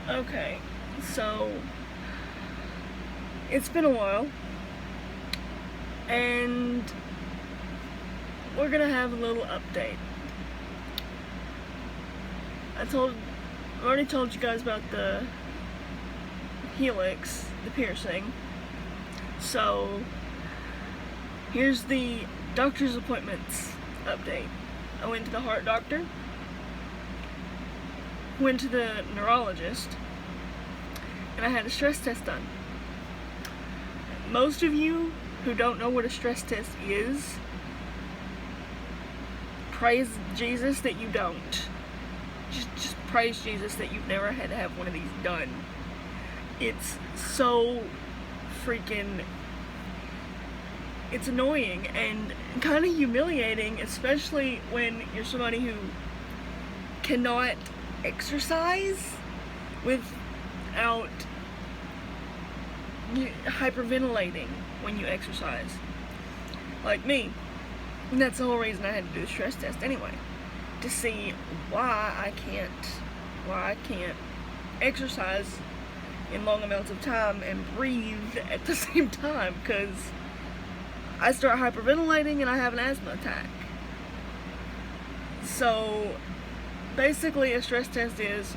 Okay, so it's been a while, and we're gonna have a little update. I already told you guys about the helix, the piercing. So here's the doctor's appointments update. I went to the heart doctor, went to the neurologist, and I had a stress test done. Most of you who don't know what a stress test is, praise Jesus that you don't. Just praise Jesus that you've never had to have one of these done. It's so freaking, it's annoying and kind of humiliating, especially when you're somebody who cannot exercise without hyperventilating when you exercise, like me. And that's the whole reason I had to do the stress test anyway, to see why I can't exercise in long amounts of time and breathe at the same time, because I start hyperventilating and I have an asthma attack. So basically a stress test is,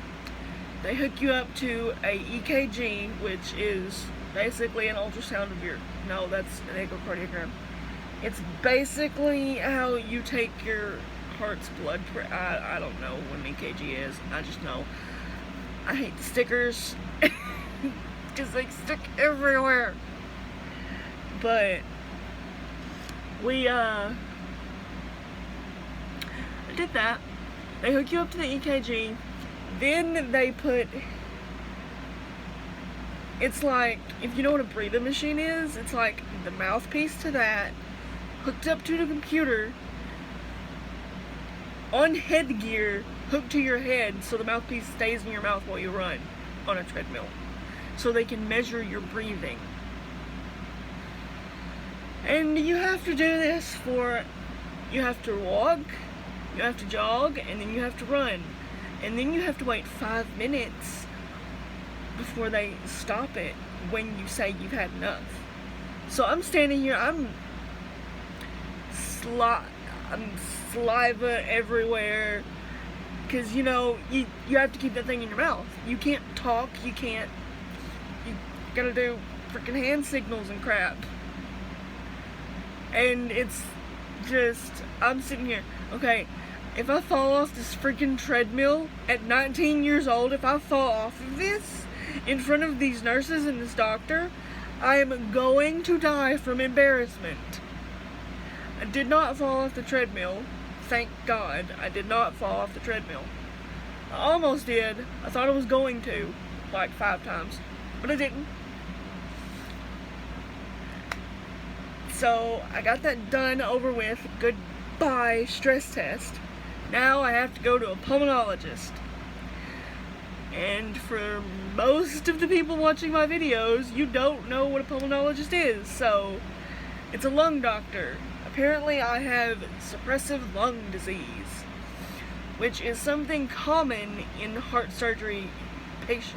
they hook you up to a EKG, which is basically an ultrasound of that's an echocardiogram. It's basically how you take your heart's blood pressure. I don't know what an EKG is. I just know I hate the stickers because they stick everywhere. But we I did that. They hook you up to the EKG. Then they put, it's like, if you know what a breathing machine is, it's like the mouthpiece to that, hooked up to the computer, on headgear, hooked to your head, so the mouthpiece stays in your mouth while you run on a treadmill, so they can measure your breathing. And you have to do this you have to walk, you have to jog, and then you have to run. And then you have to wait 5 minutes before they stop it when you say you've had enough. So I'm standing here, I'm saliva everywhere, because you have to keep that thing in your mouth. You can't talk, you gotta do freaking hand signals and crap. And it's just, I'm sitting here, okay, if I fall off this freaking treadmill at 19 years old, if I fall off of this in front of these nurses and this doctor, I am going to die from embarrassment. I did not fall off the treadmill. Thank God I did not fall off the treadmill. I almost did. I thought I was going to, like 5 times, but I didn't. So I got that done, over with. Goodbye stress test. Now I have to go to a pulmonologist. And for most of the people watching my videos, you don't know what a pulmonologist is. So it's a lung doctor. Apparently I have suppressive lung disease, which is something common in heart surgery patients.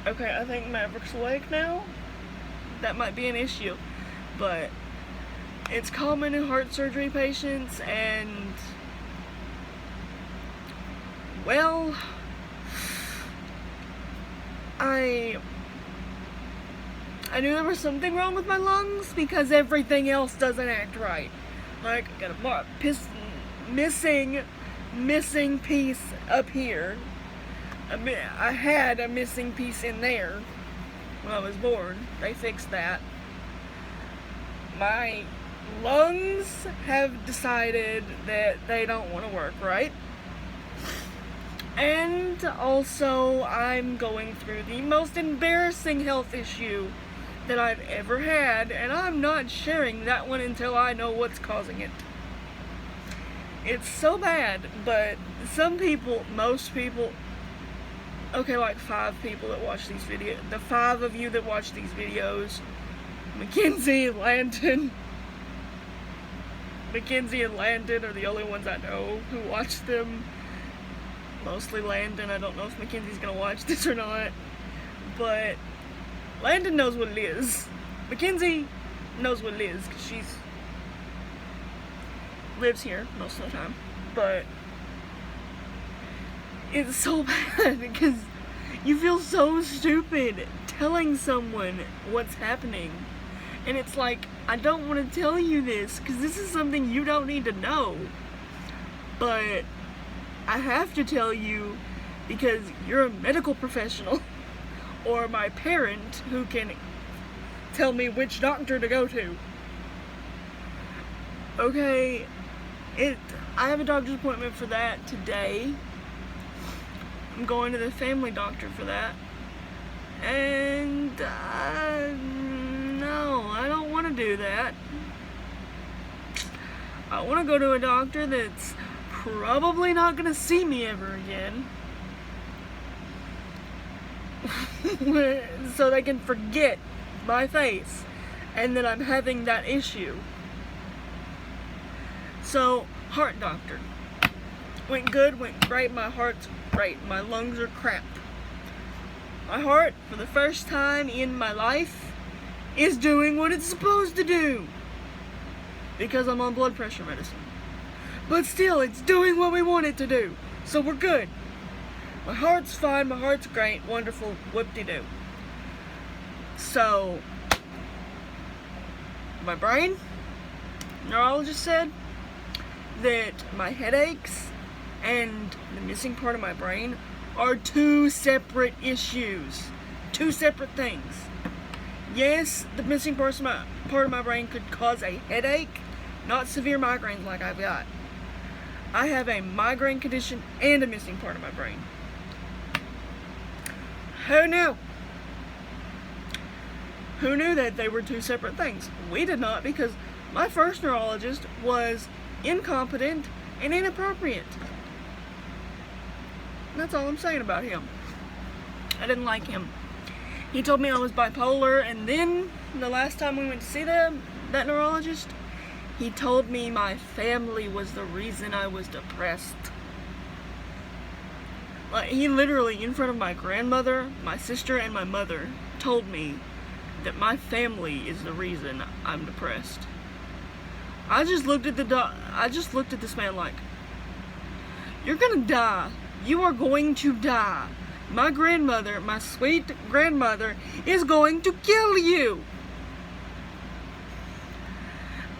Okay, I think Maverick's awake now. That might be an issue, but it's common in heart surgery patients, and well, I knew there was something wrong with my lungs because everything else doesn't act right. Like, I got a missing piece up here. I had a missing piece in there when I was born. They fixed that. My lungs have decided that they don't want to work right. And also, I'm going through the most embarrassing health issue that I've ever had, and I'm not sharing that one until I know what's causing it. It's so bad, but most people, okay, like 5 people that watch these videos, the 5 of you that watch these videos, Mackenzie, Landon, Mackenzie and Landon are the only ones I know who watch them. Mostly Landon. I don't know if Mackenzie's gonna watch this or not. But Landon knows what it is. Mackenzie knows what it is because she lives here most of the time. But it's so bad because you feel so stupid telling someone what's happening. And it's like, I don't want to tell you this because this is something you don't need to know. But I have to tell you because you're a medical professional or my parent who can tell me which doctor to go to. Okay, I have a doctor's appointment for that today. I'm going to the family doctor for that. And no, I don't want to do that. I want to go to a doctor that's probably not going to see me ever again. So they can forget my face and that I'm having that issue. So, heart doctor. Went good, went great, my heart's great, my lungs are crap. My heart, for the first time in my life, is doing what it's supposed to do. Because I'm on blood pressure medicine. But still, it's doing what we want it to do. So we're good. My heart's fine, my heart's great, wonderful, whoop-de-doo. So, my brain, neurologist said that my headaches and the missing part of my brain are two separate issues. Two separate things. Yes, the missing part of my brain could cause a headache, not severe migraines like I've got. I have a migraine condition and a missing part of my brain. Who knew? Who knew that they were two separate things? We did not, because my first neurologist was incompetent and inappropriate. That's all I'm saying about him. I didn't like him. He told me I was bipolar, and then the last time we went to see that neurologist, he told me my family was the reason I was depressed. Like, he literally, in front of my grandmother, my sister, and my mother, told me that my family is the reason I'm depressed. I just looked at this man like, you're gonna die. You are going to die. My grandmother, my sweet grandmother, is going to kill you.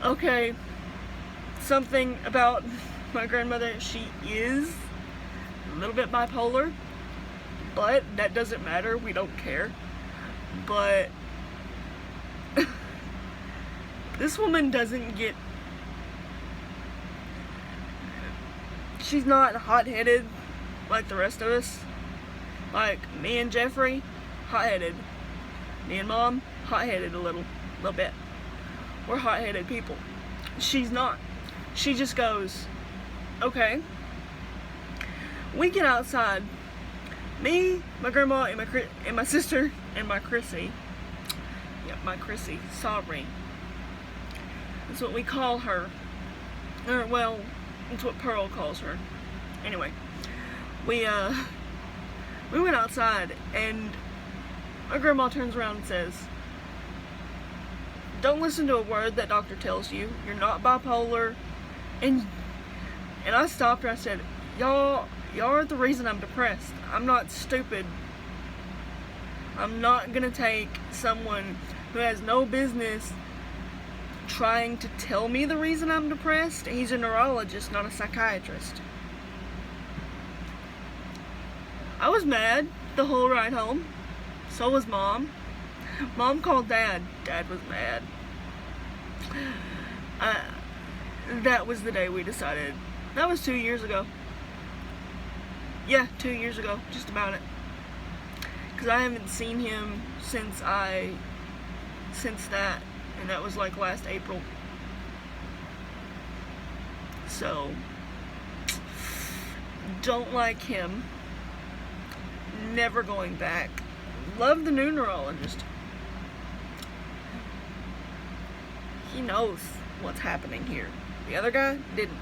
Okay, something about my grandmother, she is a little bit bipolar, but that doesn't matter, we don't care. But this woman doesn't get, she's not hot-headed like the rest of us. Like me and Jeffrey, hot-headed. Me and Mom, hot-headed a little bit. We're hot-headed people. She's not. She just goes, okay. We get outside. Me, my grandma, and my sister, and my Chrissy. Yep, my Chrissy. Sorry. That's what we call her. Or, well, that's what Pearl calls her. Anyway, we went outside, and my grandma turns around and says, don't listen to a word that doctor tells you. You're not bipolar. And I stopped her. I said, y'all are the reason I'm depressed. I'm not stupid. I'm not gonna take someone who has no business trying to tell me the reason I'm depressed. He's a neurologist, not a psychiatrist. I was mad the whole ride home. So was Mom. Mom called Dad. Dad was mad. That was the day we decided. That was 2 years ago. Yeah, 2 years ago. Just about it. Because I haven't seen him since that. And that was like last April. So, don't like him. Never going back. Love the new neurologist. He knows. what's happening here. The other guy didn't.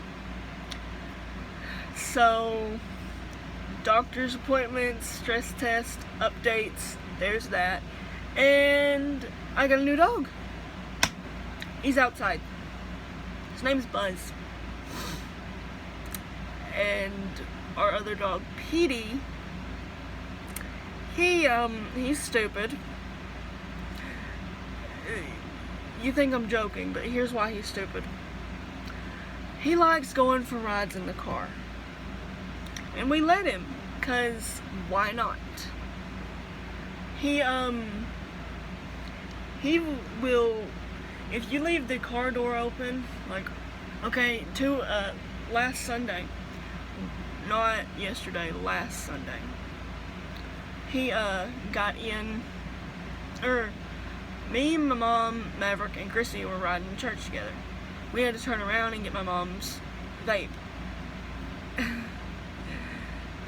So, doctor's appointments, stress test, updates, there's that. And I got a new dog. He's outside. His name's Buzz. And our other dog, Petey, he's stupid. You think I'm joking, but here's why he's stupid. He likes going for rides in the car. And we let him, 'cause why not? He will, if you leave the car door open, like, okay, last Sunday, not yesterday, last Sunday, he got in, me, my mom, Maverick, and Chrissy were riding to church together. We had to turn around and get my mom's vape.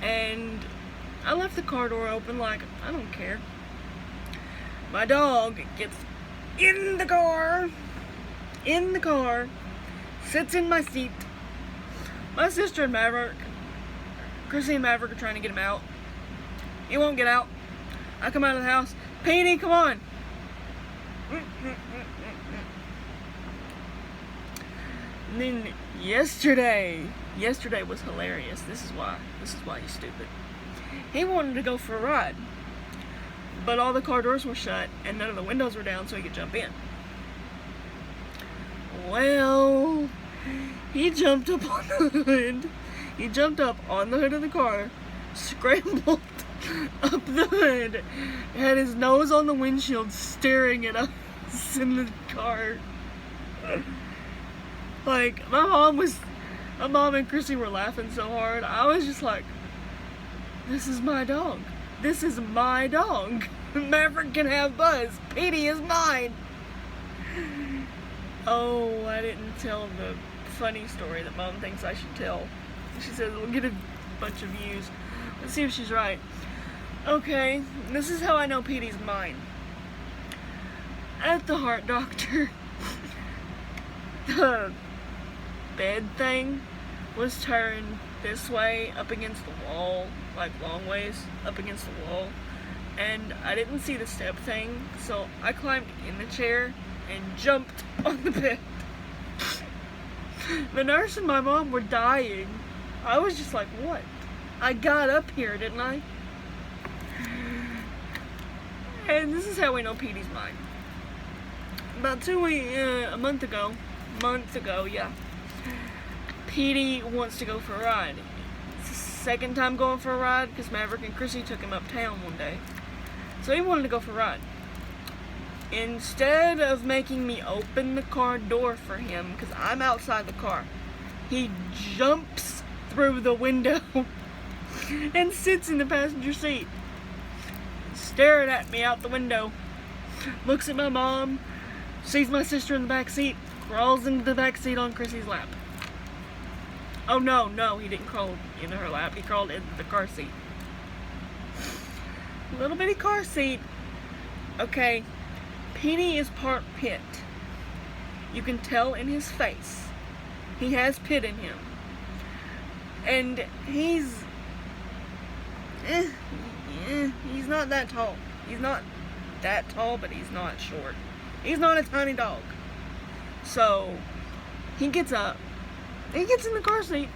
And I left the car door open, like, I don't care. My dog gets in the car, sits in my seat. My sister and Maverick, Chrissy and Maverick, are trying to get him out. He won't get out. I come out of the house. Petey, come on. And then yesterday was hilarious. This is why he's stupid. He wanted to go for a ride, but all the car doors were shut and none of the windows were down so he could jump in. Well, he jumped up on the hood. He jumped up on the hood of the car, scrambled up the hood, had his nose on the windshield staring at us in the car. Like, my mom and Chrissy were laughing so hard. I was just like, this is my dog. This is my dog. Maverick can have Buzz. Petey is mine. Oh, I didn't tell the funny story that Mom thinks I should tell. She says we'll get a bunch of views. Let's see if she's right. Okay, this is how I know Petey's mine. At the heart doctor, the bed thing was turned this way up against the wall, like long ways up against the wall, and I didn't see the step thing, so I climbed in the chair and jumped on the bed. The nurse and my mom were dying. I was just like, what? I got up here, didn't I? And this is how we know Petey's mine. About a month ago, yeah. Petey wants to go for a ride. It's his second time going for a ride because Maverick and Chrissy took him uptown one day. So he wanted to go for a ride. Instead of making me open the car door for him, because I'm outside the car, he jumps through the window and sits in the passenger seat, staring at me out the window. Looks at my mom, sees my sister in the back seat, crawls into the back seat on Chrissy's lap. Oh no, he didn't crawl into her lap, he crawled into the car seat. Little bitty car seat. Okay, Petey is part pit. You can tell in his face. He has pit in him. And he's not that tall. He's not that tall, but he's not short. He's not a tiny dog. So, he gets up. He gets in the car seat.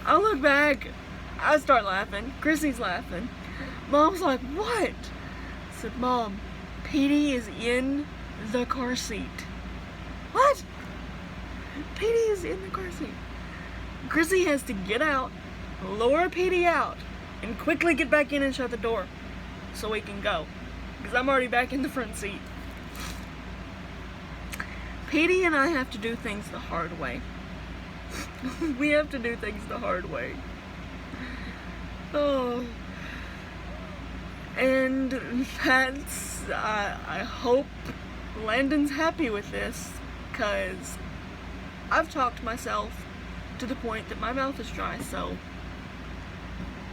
I look back. I start laughing. Chrissy's laughing. Mom's like, what? I said, Mom, Petey is in the car seat. What? Petey is in the car seat. Chrissy has to get out, lower Petey out, and quickly get back in and shut the door so we can go. Because I'm already back in the front seat. Petey and I have to do things the hard way. We have to do things the hard way. Oh. And that's, I hope Landon's happy with this, because I've talked myself to the point that my mouth is dry, so